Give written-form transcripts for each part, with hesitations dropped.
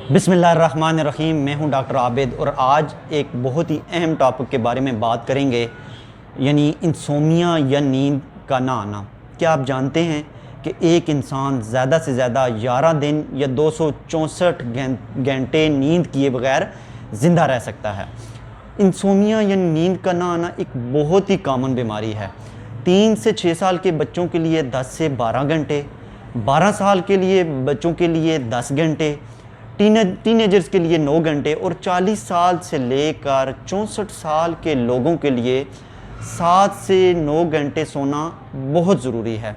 बिस्मिल्लाहिर्रहमानिर्रहीम। मैं हूं डॉक्टर आबिद और आज एक बहुत ही अहम टॉपिक के बारे में बात करेंगे, यानी इंसोमिया या नींद का ना आना। क्या आप जानते हैं कि एक इंसान ज़्यादा से ज़्यादा 11 दिन या 264 घंटे नींद किए बगैर ज़िंदा रह सकता है। इंसोमिया या नींद का ना आना एक बहुत ही कॉमन बीमारी है। 3 से 6 साल के बच्चों के लिए 10 से 12 घंटे, 12 साल के लिए बच्चों के लिए 10 घंटे, टीनेजर्स के लिए 9 घंटे और 40 साल से लेकर 64 साल के लोगों के लिए 7 से 9 घंटे सोना बहुत ज़रूरी है।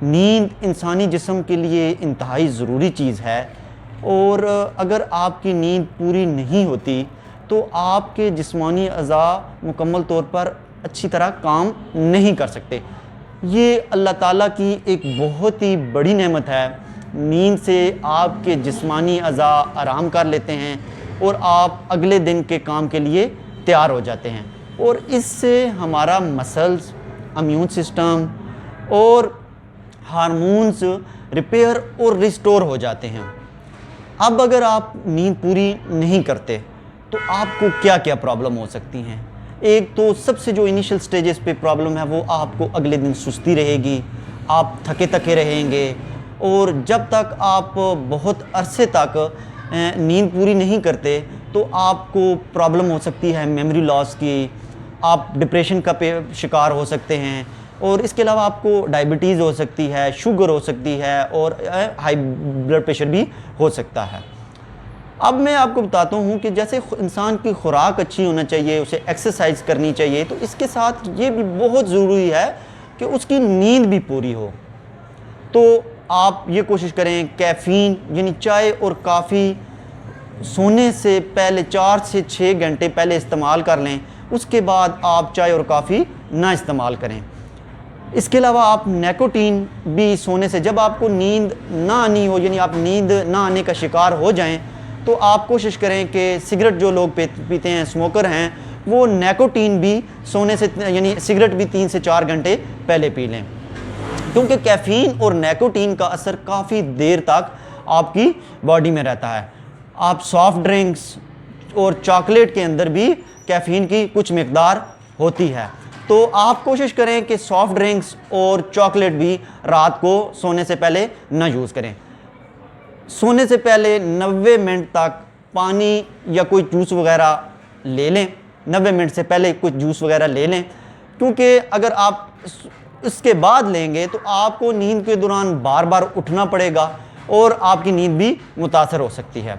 नींद इंसानी जिस्म के लिए इंतहाई ज़रूरी चीज़ है और अगर आपकी नींद पूरी नहीं होती तो आपके जिस्मानी अज़ा मुकम्मल तौर पर अच्छी तरह काम नहीं कर सकते। ये अल्लाह ताला की एक बहुत ही बड़ी नेमत है। नींद से आपके जिस्मानी अज़ा आराम कर लेते हैं और आप अगले दिन के काम के लिए तैयार हो जाते हैं और इससे हमारा मसल्स, इम्यून सिस्टम और हार्मोन्स रिपेयर और रिस्टोर हो जाते हैं। अब अगर आप नींद पूरी नहीं करते तो आपको क्या क्या प्रॉब्लम हो सकती हैं। एक तो सबसे जो इनिशियल स्टेजेस पे प्रॉब्लम है वो आपको अगले दिन सुस्ती रहेगी, आप थके थके रहेंगे और जब तक आप बहुत अरसे तक नींद पूरी नहीं करते तो आपको प्रॉब्लम हो सकती है मेमोरी लॉस की, आप डिप्रेशन का शिकार हो सकते हैं और इसके अलावा आपको डायबिटीज़ हो सकती है, शुगर हो सकती है और हाई ब्लड प्रेशर भी हो सकता है। अब मैं आपको बताता हूँ कि जैसे इंसान की खुराक अच्छी होना चाहिए, उसे एक्सरसाइज करनी चाहिए, तो इसके साथ ये भी बहुत ज़रूरी है कि उसकी नींद भी पूरी हो। तो आप ये कोशिश करें कैफ़ीन यानी चाय और काफ़ी सोने से पहले 4 से 6 घंटे पहले इस्तेमाल कर लें, उसके बाद आप चाय और काफ़ी ना इस्तेमाल करें। इसके अलावा आप निकोटीन भी सोने से, जब आपको नींद ना आनी हो यानी आप नींद ना आने का शिकार हो जाएं, तो आप कोशिश करें कि सिगरेट जो लोग पीते हैं, स्मोकर हैं, वो निकोटीन भी सोने से यानी सिगरेट भी 3 से 4 घंटे पहले पी लें, क्योंकि कैफ़ीन और निकोटीन का असर काफ़ी देर तक आपकी बॉडी में रहता है। आप सॉफ्ट ड्रिंक्स और चॉकलेट के अंदर भी कैफ़ीन की कुछ मिकदार होती है, तो आप कोशिश करें कि सॉफ्ट ड्रिंक्स और चॉकलेट भी रात को सोने से पहले ना यूज़ करें। सोने से पहले 90 मिनट तक पानी या कोई जूस वगैरह ले लें, 90 मिनट से पहले कुछ जूस वगैरह ले लें, क्योंकि अगर आप इसके बाद लेंगे तो आपको नींद के दौरान बार बार उठना पड़ेगा और आपकी नींद भी मुतासर हो सकती है।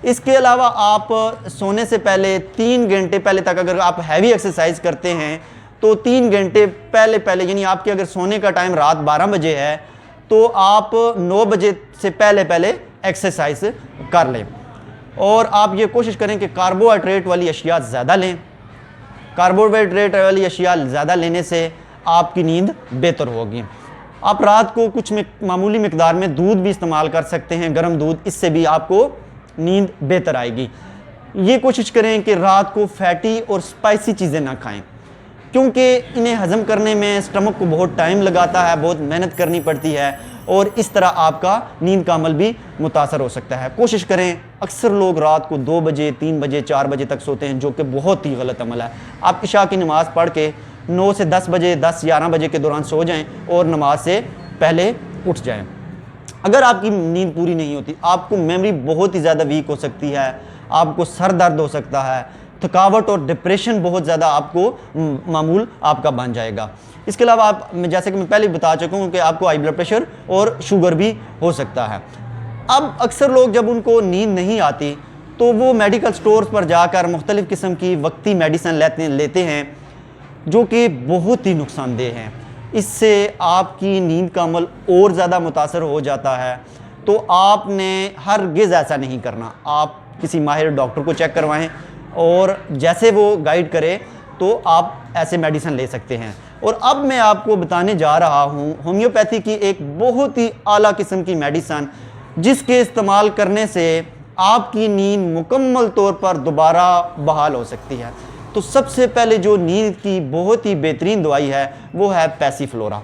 इसके अलावा आप सोने से पहले 3 घंटे पहले तक अगर आप हैवी एक्सरसाइज करते हैं तो 3 घंटे पहले यानी आपके अगर सोने का टाइम रात 12 बजे है तो आप 9 बजे से पहले एक्सरसाइज कर लें और आप ये कोशिश करें कि कार्बोहाइड्रेट वाली अशिया ज़्यादा लें। कार्बोहाइड्रेट वाली अशिया ज़्यादा लेने से आपकी नींद बेहतर होगी। आप रात को कुछ मामूली मिकदार में दूध भी इस्तेमाल कर सकते हैं, गर्म दूध, इससे भी आपको नींद बेहतर आएगी। ये कोशिश करें कि रात को फैटी और स्पाइसी चीज़ें ना खाएं, क्योंकि इन्हें हज़म करने में स्टमक को बहुत टाइम लगाता है, बहुत मेहनत करनी पड़ती है और इस तरह आपका नींद का अमल भी मुतासर हो सकता है। कोशिश करें, अक्सर लोग रात को 2 बजे, 3 बजे, 4 बजे तक सोते हैं, जो कि बहुत ही गलत अमल है। आप इशा की नमाज़ पढ़ के 9 से 10 बजे, 10-11 बजे के दौरान सो जाएं और नमाज से पहले उठ जाएं। अगर आपकी नींद पूरी नहीं होती, आपको मेमोरी बहुत ही ज़्यादा वीक हो सकती है, आपको सर दर्द हो सकता है, थकावट और डिप्रेशन बहुत ज़्यादा आपको मामूल आपका बन जाएगा। इसके अलावा आप, जैसे कि मैं पहले बता चुका हूँ कि आपको हाई ब्लड प्रेशर और शुगर भी हो सकता है। अब अक्सर लोग जब उनको नींद नहीं आती तो वो मेडिकल स्टोर्स पर जाकर मुख्तलिफ़ किस्म की वक्ती मेडिसिन लेते हैं, जो कि बहुत ही नुकसानदेह हैं। इससे आपकी नींद का अमल और ज़्यादा मुतासर हो जाता है। तो आपने हरगिज़ ऐसा नहीं करना। आप किसी माहिर डॉक्टर को चेक करवाएं और जैसे वो गाइड करे तो आप ऐसे मेडिसिन ले सकते हैं। और अब मैं आपको बताने जा रहा हूँ होम्योपैथी की एक बहुत ही आला किस्म की मेडिसिन, जिसके इस्तेमाल करने से आपकी नींद मुकम्मल तौर पर दोबारा बहाल हो सकती है। तो सबसे पहले जो नींद की बहुत ही बेहतरीन दवाई है वो है पैसीफ्लोरा।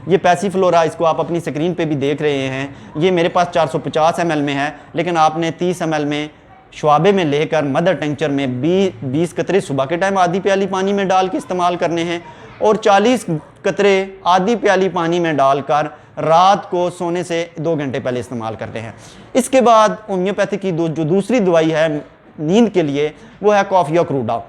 ये पैसीफ्लोरा, इसको आप अपनी स्क्रीन पे भी देख रहे हैं, ये मेरे पास 450 ml में है, लेकिन आपने 30 ml में शुआबे में लेकर मदर टेंचर में 20 कतरे सुबह के टाइम आधी प्याली पानी में डाल के इस्तेमाल करने हैं और 40 कतरे आधी प्याली पानी में डालकर रात को सोने से 2 घंटे पहले इस्तेमाल करते हैं। इसके बाद होम्योपैथी की जो दूसरी दवाई है नींद के लिए वो है कॉफिया क्रूडा।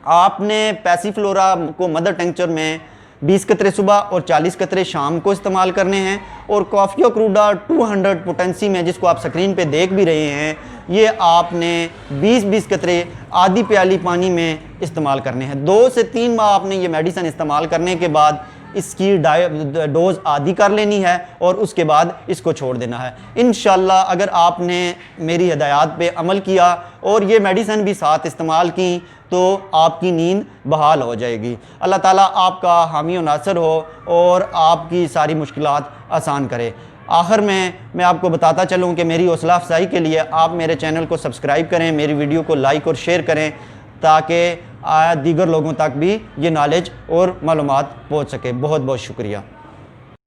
आपने पैसीफ्लोरा को मदर टेंचर में 20 कतरे सुबह और 40 कतरे शाम को इस्तेमाल करने हैं और कॉफिया क्रूडा 200 पोटेंसी में, जिसको आप स्क्रीन पे देख भी रहे हैं, ये आपने 20-20 कतरे आधी प्याली पानी में इस्तेमाल करने हैं। 2 से 3 माह आपने ये मेडिसिन इस्तेमाल करने के बाद इसकी डोज़ आधी कर लेनी है और उसके बाद इसको छोड़ देना है। इंशाल्लाह अगर आपने मेरी हिदायत पे अमल किया और ये मेडिसिन भी साथ इस्तेमाल की तो आपकी नींद बहाल हो जाएगी। अल्लाह ताला आपका हामी व नासर हो और आपकी सारी मुश्किलात आसान करे। आखिर में मैं आपको बताता चलूँ कि मेरी हौसला अफजाई के लिए आप मेरे चैनल को सब्सक्राइब करें, मेरी वीडियो को लाइक और शेयर करें ताकि दीगर लोगों तक भी ये नॉलेज और मालूमात पहुँच सके। बहुत बहुत शुक्रिया।